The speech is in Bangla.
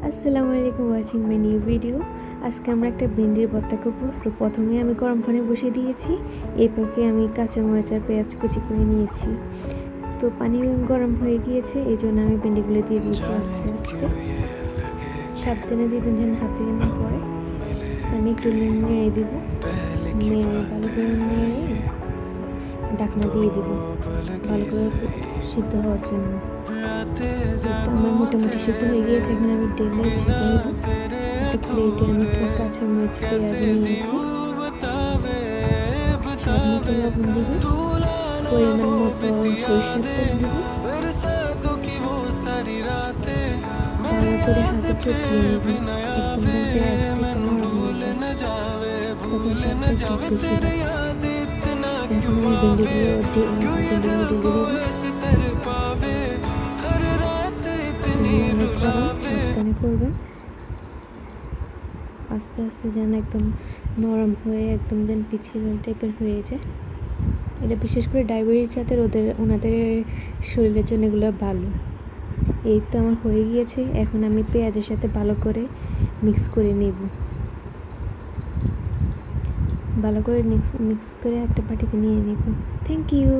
আসসালামু আলাইকুম, ওয়াচিং মাই নিউ ভিডিও। আজকে আমরা একটা ভেন্ডির ভর্তা করবো। সো প্রথমে আমি গরম পানি বসিয়ে দিয়েছি। এই পাকে আমি কাঁচামরিচ আর পেঁয়াজ কুচি করে নিয়েছি। তো পানি গরম হয়ে গিয়েছে, এই জন্য আমি ভেন্ডিগুলো দিয়ে দিয়েছি আস্তে আস্তে। সাবধানে দিবেন যেন হাত থেকে না পড়ে। আমি একটু নেড়ে দিব, নেড়ে ভালো করে নেড়ে ঢাকনা দিয়ে দিব ভালো করে সিদ্ধ হওয়ার জন্য। আমার মোটামুটি সিদ্ধ হয়ে গিয়েছে। এখন আমি ঢেলে ছেঁকে নেব। একটা প্লেটে আমি কাঁচামরিচ পেঁয়াজ নিয়েছি। স্বাদ মতো লবণ দিব, পরিমাণ মতো সরিষার তেল দিব। ভালো করে হাতে চটকিয়ে নেব, একদম পেঁয়াজটা নরম হয়ে যায়, তখন স্বাদটা একটু বেশি হয়। এখন আমি ভেন্ডিগুলো ঢেলে দেবো। অনেক গরম, সাবধানে করবেন। আস্তে আস্তে যেন একদম নরম হয়ে একদম যেন পিছিয়ে টাইপের হয়ে যায়। এটা বিশেষ করে ডায়াবেটিস যাদের ওনাদের শরীরের জন্য এগুলো ভালো। এই তো আমার হয়ে গিয়েছে। এখন আমি পেঁয়াজের সাথে ভালো করে মিক্স করে নেব। ভালো করে মিক্স করে একটা বাটিতে নিয়ে নেব। Thank you.